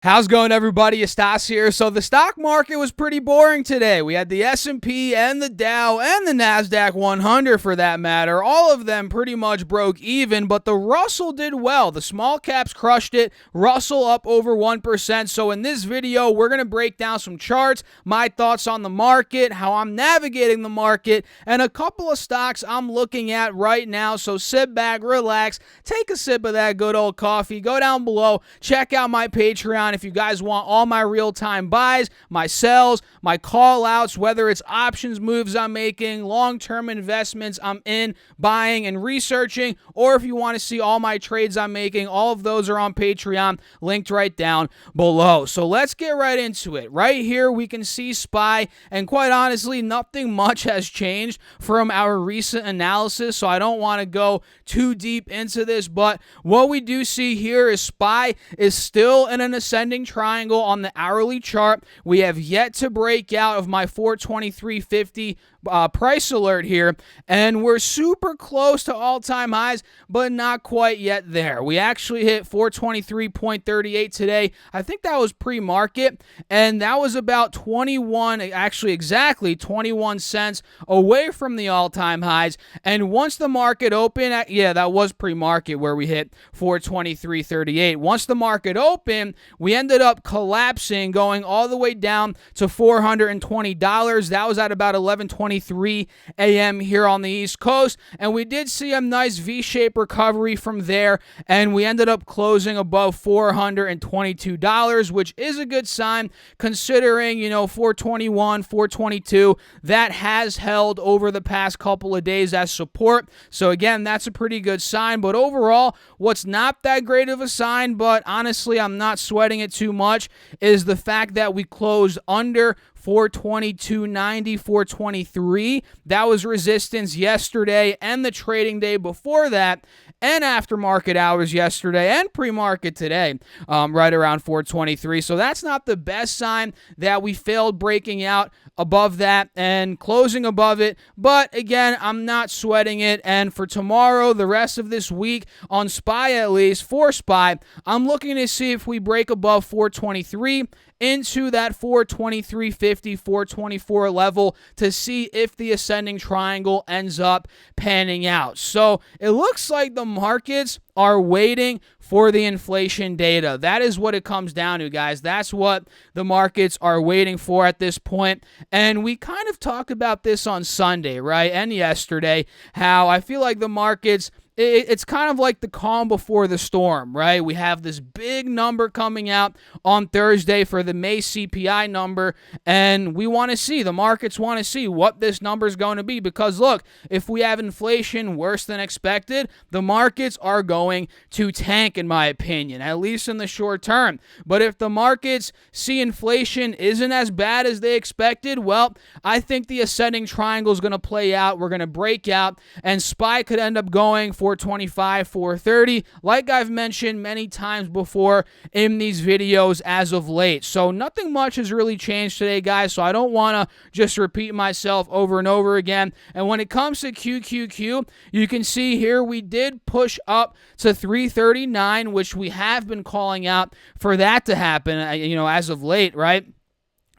How's it going, everybody? Stas here. So the stock market was pretty boring today. We had the S&P and the Dow and the NASDAQ 100 for that matter. All of them pretty much broke even, but the Russell did well. The small caps crushed it. Russell up over 1%. So in this video, we're going to break down some charts, my thoughts on the market, how I'm navigating the market, and a couple of stocks I'm looking at right now. So sit back, relax, take a sip of that good old coffee. Go down below, check out my Patreon if you guys want all my real-time buys, my sells, my call-outs, whether it's options moves I'm making, long-term investments I'm in, buying and researching, or if you want to see all my trades I'm making, all of those are on Patreon, linked right down below. So let's get right into it. Right here, we can see SPY, and quite honestly, nothing much has changed from our recent analysis, so I don't want to go too deep into this, but what we do see here is SPY is still in an ascending triangle on the hourly chart. We have yet to break out of my 423.50 price alert here, and we're super close to all-time highs, but not quite yet there. We actually hit 423.38 today. I think that was pre-market, and that was about exactly 21 cents away from the all-time highs. And once the market opened, that was pre-market where we hit 423.38. Once the market opened, we ended up collapsing, going all the way down to $420. That was at about 11:23 a.m. here on the East Coast, and we did see a nice V-shaped recovery from there, and we ended up closing above $422, which is a good sign considering, 421, 422, that has held over the past couple of days as support. So again, that's a pretty good sign, but overall, what's not that great of a sign, but honestly, I'm not sweating it too much, is the fact that we closed under 422.90, 423. That was resistance yesterday and the trading day before that, and after market hours yesterday and pre-market today, right around 423. So that's not the best sign that we failed breaking out above that and closing above it. But again, I'm not sweating it. And for tomorrow, the rest of this week on SPY, at least for SPY, I'm looking to see if we break above 423 into that 423.50, 424 level to see if the ascending triangle ends up panning out. So it looks like the markets are waiting for the inflation data. That is what it comes down to, guys. That's what the markets are waiting for at this point. And we kind of talked about this on Sunday, right? And yesterday, how I feel like the markets, it's kind of like the calm before the storm, right? We have this big number coming out on Thursday for the May CPI number, and the markets want to see what this number is going to be, because look, if we have inflation worse than expected, the markets are going to tank, in my opinion, at least in the short term. But if the markets see inflation isn't as bad as they expected, well, I think the ascending triangle is going to play out. We're going to break out, and SPY could end up going 425, 430, like I've mentioned many times before in these videos as of late. So nothing much has really changed today, guys, so I don't want to just repeat myself over and over again. And when it comes to QQQ, you can see here we did push up to 339, which we have been calling out for that to happen, as of late, right?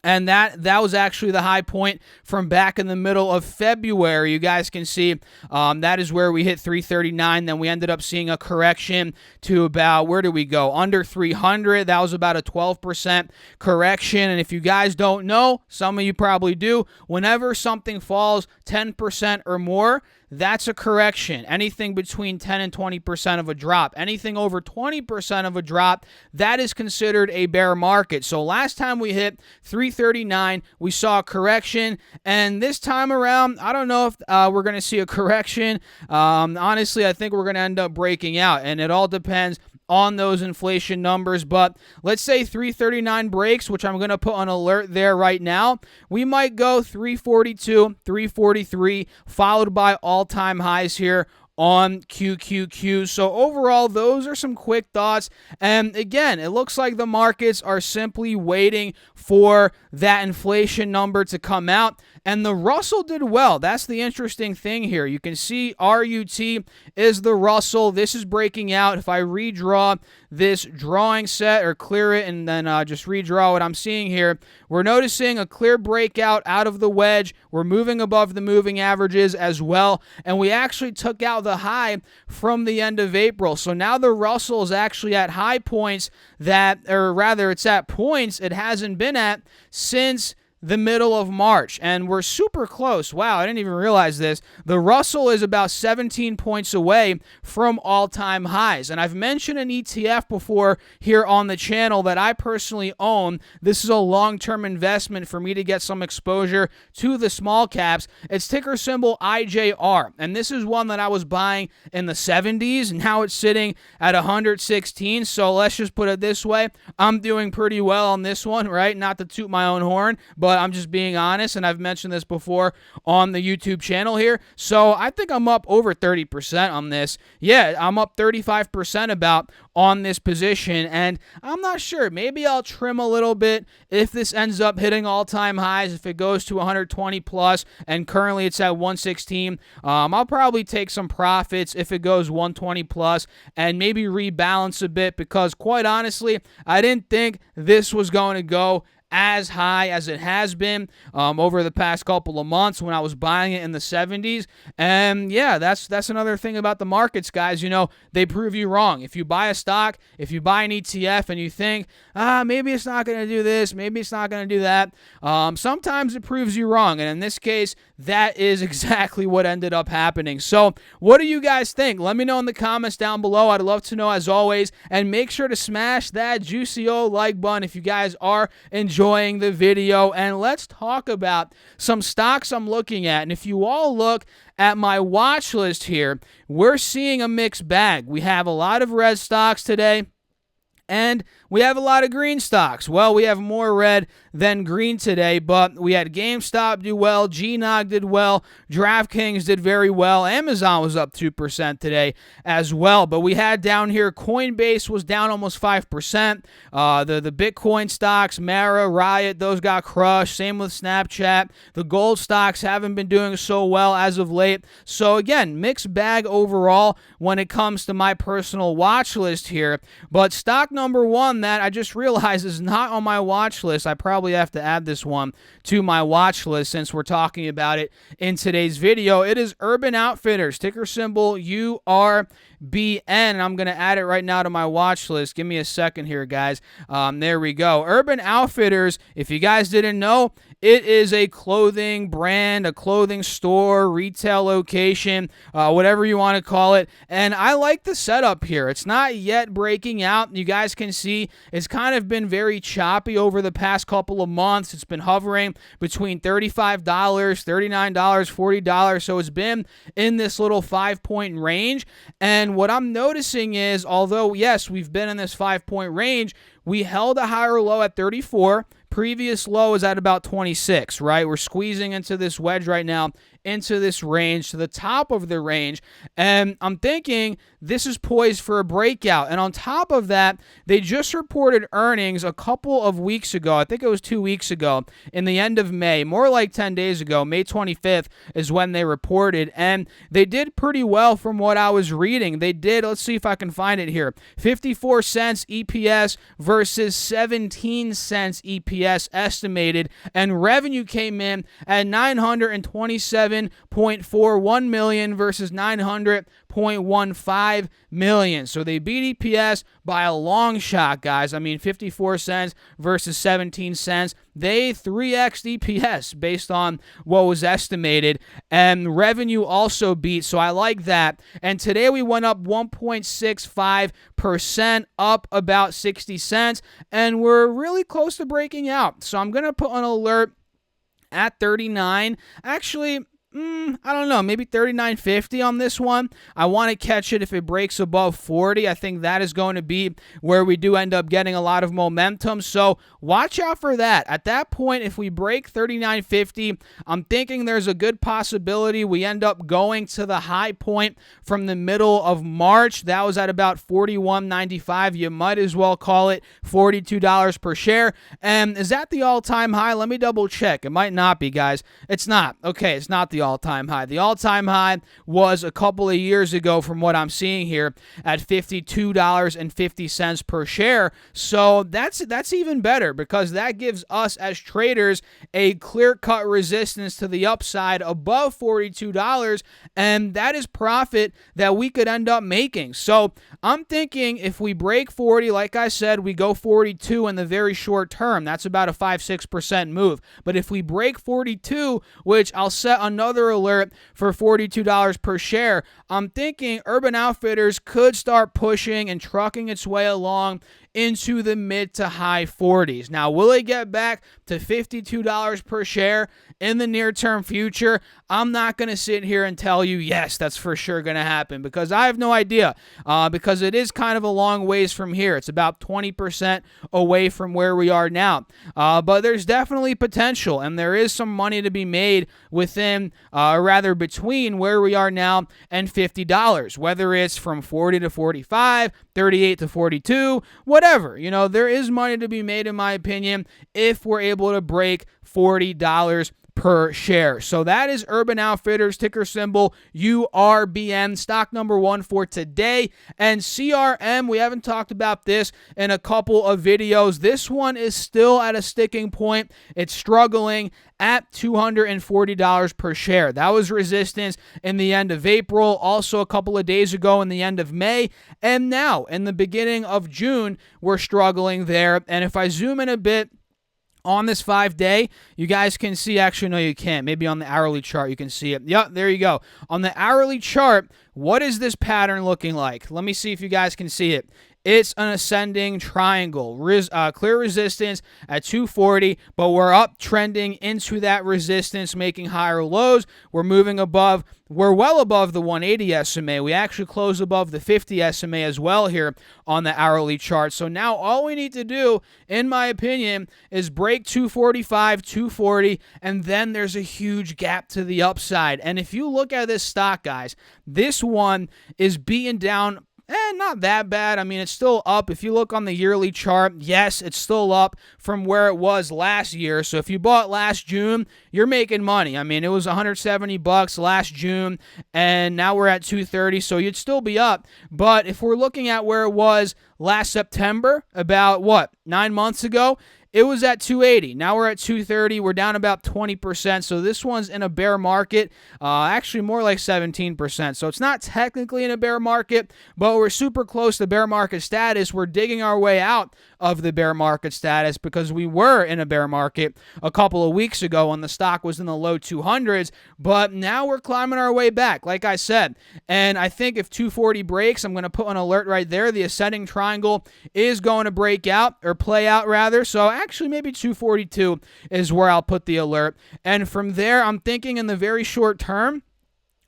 And that was actually the high point from back in the middle of February. You guys can see that is where we hit 339. Then we ended up seeing a correction to about, where did we go? Under 300. That was about a 12% correction. And if you guys don't know, some of you probably do, whenever something falls 10% or more, that's a correction. Anything between 10 and 20% of a drop. Anything over 20% of a drop, that is considered a bear market. So last time we hit 339, we saw a correction. And this time around, I don't know if we're going to see a correction. Honestly, I think we're going to end up breaking out. And it all depends on those inflation numbers, but let's say 339 breaks, which I'm going to put on alert there right now. We might go 342, 343, followed by all-time highs here on QQQ. So overall, those are some quick thoughts. And again, it looks like the markets are simply waiting for that inflation number to come out. And the Russell did well. That's the interesting thing here. You can see RUT is the Russell. This is breaking out. If I redraw this drawing set or clear it and then just redraw what I'm seeing here, we're noticing a clear breakout out of the wedge. We're moving above the moving averages as well, and we actually took out the high from the end of April. So now the Russell is actually at high points or rather it's at points it hasn't been at since the middle of March, and we're super close. Wow, I didn't even realize this. The Russell is about 17 points away from all-time highs, and I've mentioned an ETF before here on the channel that I personally own. This is a long-term investment for me to get some exposure to the small caps. It's ticker symbol IJR, and this is one that I was buying in the 70s, and now it's sitting at 116, so let's just put it this way. I'm doing pretty well on this one, right? Not to toot my own horn, but I'm just being honest, and I've mentioned this before on the YouTube channel here. So I think I'm up over 30% on this. Yeah, I'm up 35% about on this position, and I'm not sure. Maybe I'll trim a little bit if this ends up hitting all-time highs, if it goes to 120 plus, and currently it's at 116. I'll probably take some profits if it goes 120 plus and maybe rebalance a bit, because quite honestly, I didn't think this was going to go as high as it has been over the past couple of months when I was buying it in the 70s. And yeah, that's another thing about the markets, guys. You know, they prove you wrong. If you buy a stock, if you buy an ETF and you think, maybe it's not going to do this, maybe it's not going to do that, sometimes it proves you wrong. And in this case, that is exactly what ended up happening. So what do you guys think? Let me know in the comments down below. I'd love to know as always. And make sure to smash that juicy old like button if you guys are enjoying the video. And let's talk about some stocks I'm looking at. And if you all look at my watch list here, we're seeing a mixed bag. We have a lot of red stocks today, and we have a lot of green stocks. Well, we have more red than green today, but we had GameStop do well, GNOG did well, DraftKings did very well, Amazon was up 2% today as well. But we had down here, Coinbase was down almost 5%. The Bitcoin stocks, Mara, Riot, those got crushed. Same with Snapchat. The gold stocks haven't been doing so well as of late. So again, mixed bag overall when it comes to my personal watch list here. But stock number one that I just realized is not on my watch list. I probably have to add this one to my watch list since we're talking about it in today's video. It is Urban Outfitters, ticker symbol URBN. I'm going to add it right now to my watch list. Give me a second here, guys. There we go. Urban Outfitters, if you guys didn't know, it is a clothing brand, a clothing store, retail location, whatever you want to call it. And I like the setup here. It's not yet breaking out. You guys can see it's kind of been very choppy over the past couple of months. It's been hovering between $35, $39, $40. So it's been in this little 5-point range. And what I'm noticing is, although, yes, we've been in this 5-point range, we held a higher low at 34. Previous low is at about 26, right? We're squeezing into this wedge right now, into this range, to the top of the range, and I'm thinking this is poised for a breakout. And on top of that, they just reported earnings a couple of weeks ago. I think it was 2 weeks ago, in the end of May, more like 10 days ago. May 25th is when they reported, and they did pretty well from what I was reading. They did, let's see if I can find it here, 54 cents EPS versus 17 cents EPS estimated, and revenue came in at $927.41 million versus $900.15 million. So they beat EPS by a long shot, guys. I mean, 54 cents versus 17 cents. They 3x'd EPS based on what was estimated, and revenue also beat, so I like that. And today we went up 1.65%, up about 60 cents, and we're really close to breaking out. So I'm going to put an alert at 39. Actually, I don't know, maybe 39.50 on this one. I want to catch it if it breaks above 40. I think that is going to be where we do end up getting a lot of momentum. So watch out for that. At that point, if we break 39.50, I'm thinking there's a good possibility we end up going to the high point from the middle of March. That was at about $41.95. You might as well call it $42 per share. And is that the all-time high? Let me double check. It might not be, guys. It's not. Okay, it's not the the all-time high. The all-time high was a couple of years ago from what I'm seeing here at $52.50 per share. So that's even better because that gives us as traders a clear-cut resistance to the upside above $42, and that is profit that we could end up making. So I'm thinking if we break 40, like I said, we go 42 in the very short term. That's about a 5-6% move. But if we break 42, which I'll set another alert for $42 per share, I'm thinking Urban Outfitters could start pushing and trucking its way along into the mid to high 40s. Now, will it get back to $52 per share in the near-term future? I'm not going to sit here and tell you, yes, that's for sure going to happen, because I have no idea, because it is kind of a long ways from here. It's about 20% away from where we are now. But there's definitely potential, and there is some money to be made within, between where we are now and $50, whether it's from 40 to 45, 38 to 42, whatever. There is money to be made, in my opinion, if we're able to break $40 per share. So that is Urban Outfitters, ticker symbol URBN, stock number 1 for today. And CRM, we haven't talked about this in a couple of videos. This one is still at a sticking point. It's struggling at $240 per share. That was resistance in the end of April, also a couple of days ago in the end of May, and now in the beginning of June, we're struggling there. And if I zoom in a bit on this 5-day, you guys can see, actually, no, you can't. Maybe on the hourly chart, you can see it. Yep, there you go. On the hourly chart, what is this pattern looking like? Let me see if you guys can see it. It's an ascending triangle, clear resistance at 240, but we're up trending into that resistance, making higher lows. We're moving above, we're well above the 180 SMA. We actually close above the 50 SMA as well here on the hourly chart. So now all we need to do, in my opinion, is break 245, 240, and then there's a huge gap to the upside. And if you look at this stock, guys, this one is beaten down. Not that bad. I mean, it's still up. If you look on the yearly chart, yes, it's still up from where it was last year. So if you bought last June, you're making money. I mean, it was $170 last June, and now we're at $230, so you'd still be up. But if we're looking at where it was last September, about 9 months ago, it was at $280. Now we're at $230. We're down about 20%. So this one's in a bear market, actually more like 17%. So it's not technically in a bear market, but we're super close to bear market status. We're digging our way out of the bear market status because we were in a bear market a couple of weeks ago when the stock was in the low 200s, but now we're climbing our way back, like I said. And I think if 240 breaks, I'm going to put an alert right there. The ascending triangle is going to break out, or play out rather. So actually maybe 242 is where I'll put the alert. And from there, I'm thinking in the very short term,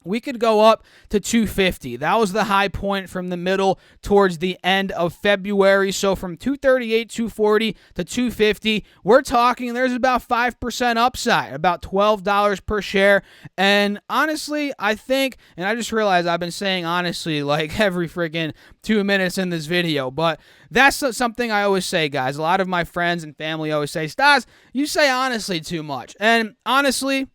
we could go up to 250. That was the high point from the middle towards the end of February. So from 238, 240 to 250, we're talking there's about 5% upside, about $12 per share. And honestly, I think, and I just realized I've been saying honestly like every freaking 2 minutes in this video, but that's something I always say, guys. A lot of my friends and family always say, Stas, you say honestly too much. And honestly,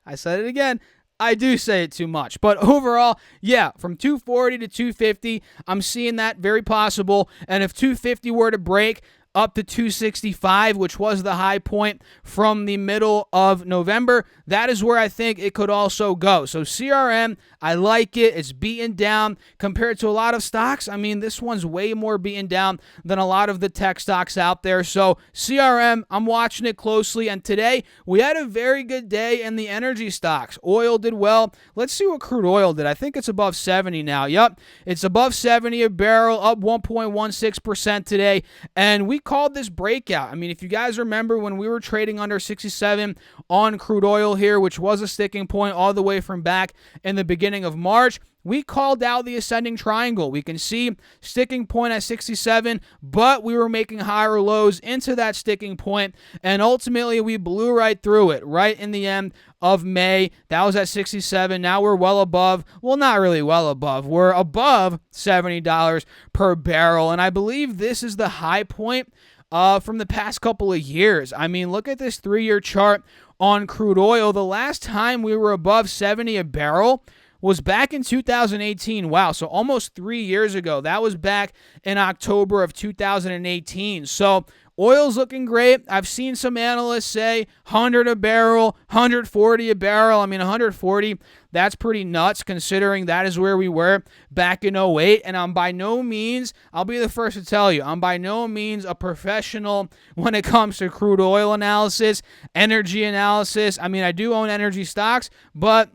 I said it again, I do say it too much. But overall, yeah, from 240 to 250, I'm seeing that very possible. And if 250 were to break up to 265, which was the high point from the middle of November, that is where I think it could also go. So CRM, I like it. It's beaten down compared to a lot of stocks. I mean, this one's way more beaten down than a lot of the tech stocks out there. So CRM, I'm watching it closely. And today, we had a very good day in the energy stocks. Oil did well. Let's see what crude oil did. I think it's above 70 now. Yep, it's above 70 a barrel, up 1.16% today. And we called this breakout. I mean, if you guys remember when we were trading under 67 on crude oil here, which was a sticking point all the way from back in the beginning of March, we called out the ascending triangle. We can see sticking point at 67, but we were making higher lows into that sticking point, and ultimately we blew right through it, right in the end of May. That was at 67. Now we're well above, well, not really well above. We're above $70 per barrel, and I believe this is the high point from the past couple of years. I mean, look at this 3-year chart on crude oil. The last time we were above 70 a barrel was back in 2018. Wow, so almost 3 years ago. That was back in October of 2018. So oil's looking great. I've seen some analysts say 100 a barrel, 140 a barrel. I mean, 140, that's pretty nuts considering that is where we were back in '08. And I'm by no means, I'll be the first to tell you, I'm by no means a professional when it comes to crude oil analysis, energy analysis. I mean, I do own energy stocks, but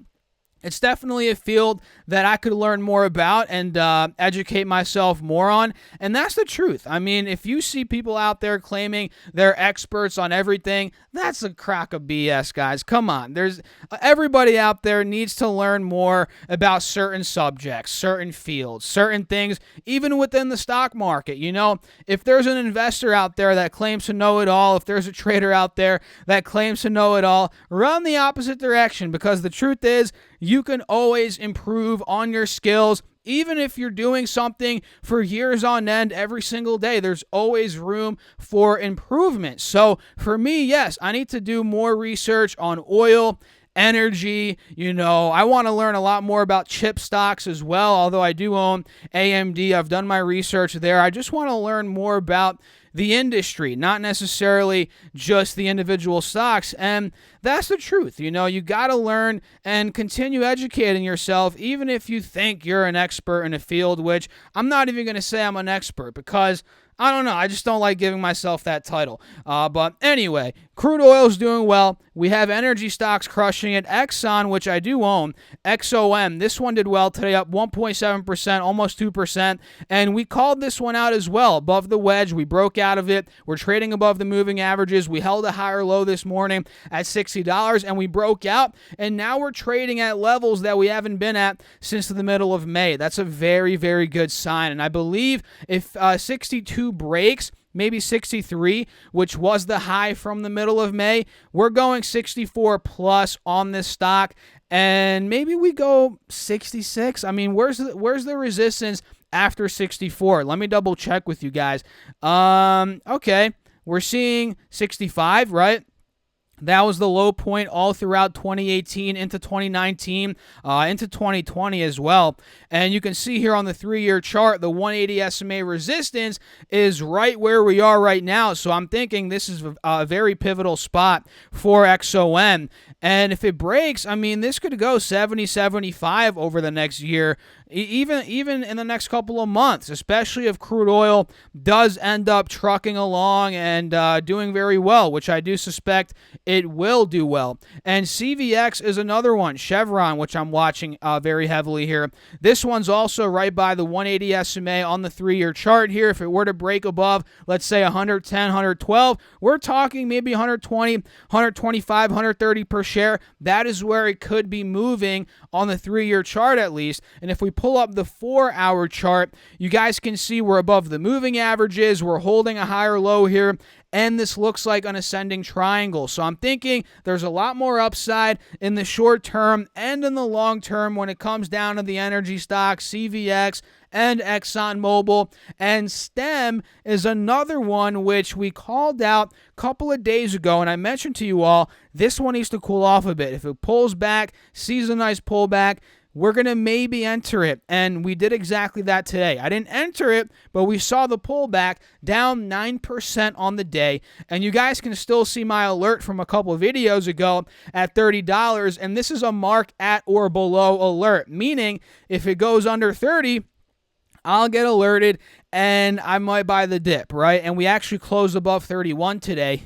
it's definitely a field that I could learn more about and educate myself more on. And that's the truth. I mean, if you see people out there claiming they're experts on everything, that's a crock of BS, guys. Come on. There's everybody out there needs to learn more about certain subjects, certain fields, certain things, even within the stock market. You know, if there's an investor out there that claims to know it all, if there's a trader out there that claims to know it all, run the opposite direction, because the truth is, you can always improve on your skills. Even if you're doing something for years on end every single day, there's always room for improvement. So for me, yes, I need to do more research on oil, energy. You know, I want to learn a lot more about chip stocks as well, although I do own AMD. I've done my research there. I just want to learn more about the industry, not necessarily just the individual stocks. And that's the truth. You know, you got to learn and continue educating yourself, even if you think you're an expert in a field, which I'm not even going to say I'm an expert, because I don't know. I just don't like giving myself that title. But anyway, crude oil is doing well. We have energy stocks crushing it. Exxon, which I do own, XOM, this one did well today, up 1.7%, almost 2%. And we called this one out as well, above the wedge. We broke out of it. We're trading above the moving averages. We held a higher low this morning at $60, and we broke out. And now we're trading at levels that we haven't been at since the middle of May. That's a very, very good sign. And I believe if 62 breaks, maybe 63, which was the high from the middle of May, we're going 64 plus on this stock, and maybe we go 66. I mean, where's the resistance after 64? Let me double check with you guys. Okay, we're seeing 65, right? That was the low point all throughout 2018 into 2019, into 2020 as well. And you can see here on the 3-year chart, the 180 SMA resistance is right where we are right now. So I'm thinking this is a very pivotal spot for XOM. And if it breaks, I mean, this could go 70, 75 over the next year, even in the next couple of months, especially if crude oil does end up trucking along and doing very well, which I do suspect it will do well. And CVX is another one, Chevron, which I'm watching very heavily here. This one's also right by the 180 SMA on the 3-year chart here. If it were to break above, let's say 110, 112, we're talking maybe 120, 125, 130 per share. That is where it could be moving on the 3-year chart at least. And if we pull up the 4-hour chart, you guys can see we're above the moving averages. We're holding a higher low here, and this looks like an ascending triangle. So I'm thinking there's a lot more upside in the short term and in the long term when it comes down to the energy stocks, CVX and ExxonMobil. And STEM is another one which we called out a couple of days ago, and I mentioned to you all, this one needs to cool off a bit. If it pulls back, sees a nice pullback, we're going to maybe enter it, and we did exactly that today. I didn't enter it, but we saw the pullback down 9% on the day, and you guys can still see my alert from a couple of videos ago at $30, and this is a mark at or below alert, meaning if it goes under 30, I'll get alerted, and I might buy the dip, right? And we actually closed above 31 today,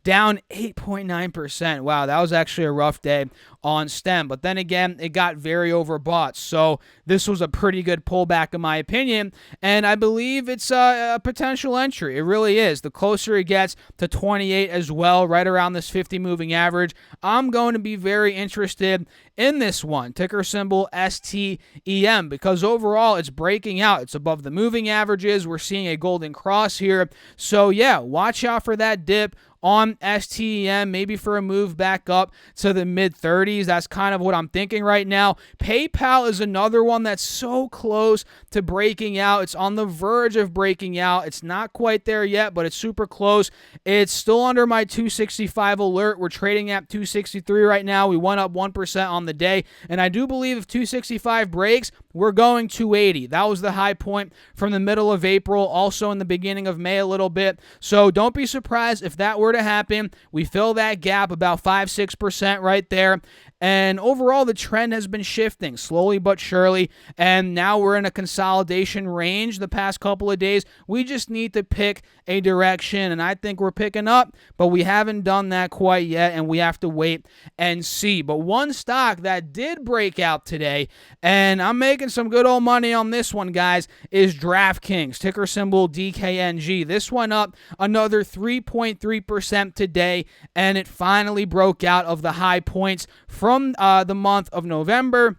down 8.9%. Wow, that was actually a rough day on STEM. But then again, it got very overbought. So this was a pretty good pullback in my opinion. And I believe it's a potential entry. It really is. The closer it gets to 28 as well, right around this 50 moving average, I'm going to be very interested in this one. Ticker symbol STEM, because overall it's breaking out. It's above the moving averages. We're seeing a golden cross here. So yeah, watch out for that dip on STEM, maybe for a move back up to the mid-30s. 40s. That's kind of what I'm thinking right now. PayPal is another one that's so close to breaking out. It's on the verge of breaking out. It's not quite there yet, but it's super close. It's still under my 265 alert. We're trading at 263 right now. We went up 1% on the day, and I do believe if 265 breaks, we're going 280. That was the high point from the middle of April, also in the beginning of May a little bit. So don't be surprised if that were to happen. We fill that gap about 5-6% right there. And overall, the trend has been shifting slowly but surely. And now we're in a consolidation range the past couple of days. We just need to pick a direction. And I think we're picking up, but we haven't done that quite yet. And we have to wait and see. But one stock that did break out today, and I'm making some good old money on this one, guys, is DraftKings, ticker symbol DKNG. This went up another 3.3% today, and it finally broke out of the high points from the month of November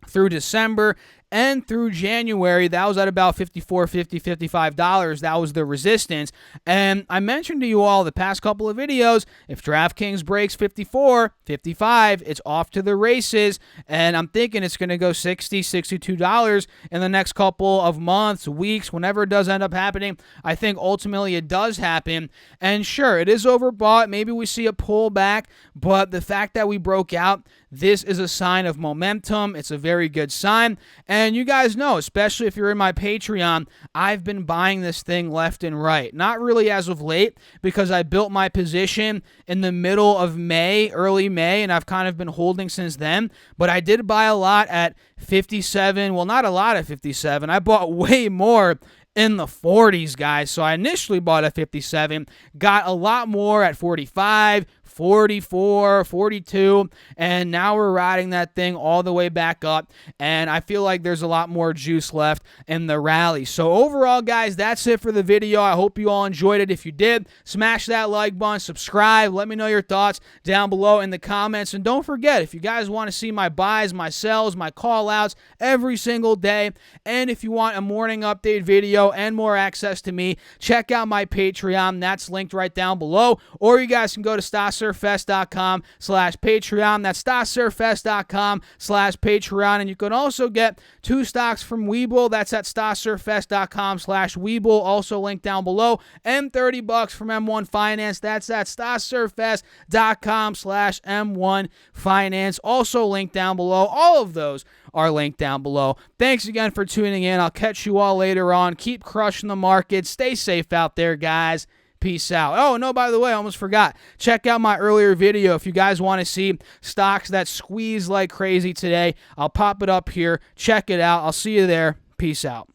through December and through January. That was at about $54, $50, $55. That was the resistance. And I mentioned to you all the past couple of videos, if DraftKings breaks 54, 55, it's off to the races. And I'm thinking it's going to go $60, $62 in the next couple of months, weeks, whenever it does end up happening. I think ultimately it does happen. And sure, it is overbought. Maybe we see a pullback, but the fact that we broke out, this is a sign of momentum. It's a very good sign. And you guys know, especially if you're in my Patreon, I've been buying this thing left and right. Not really as of late, because I built my position in the middle of May, early May, and I've kind of been holding since then. But I did buy a lot at 57. Well, not a lot at 57. I bought way more in the 40s, guys. So I initially bought at 57, got a lot more at 45, 44, 42, and now we're riding that thing all the way back up, and I feel like there's a lot more juice left in the rally. So overall, guys, that's it for the video. I hope you all enjoyed it. If you did, smash that like button, subscribe, let me know your thoughts down below in the comments, and don't forget, if you guys want to see my buys, my sells, my call outs every single day, and if you want a morning update video and more access to me, check out my Patreon. That's linked right down below, or you guys can go to stocksurfest.com/Patreon. That's stocksurfest.com/Patreon. And you can also get 2 stocks from Webull. That's at stocksurfest.com/Webull, also linked down below. And $30 from M1 Finance. That's at stocksurfest.com/M1 Finance, also linked down below. All of those are linked down below. Thanks again for tuning in. I'll catch you all later on. Keep crushing the market. Stay safe out there, guys. Peace out. Oh, no, by the way, I almost forgot. Check out my earlier video if you guys want to see stocks that squeeze like crazy today. I'll pop it up here. Check it out. I'll see you there. Peace out.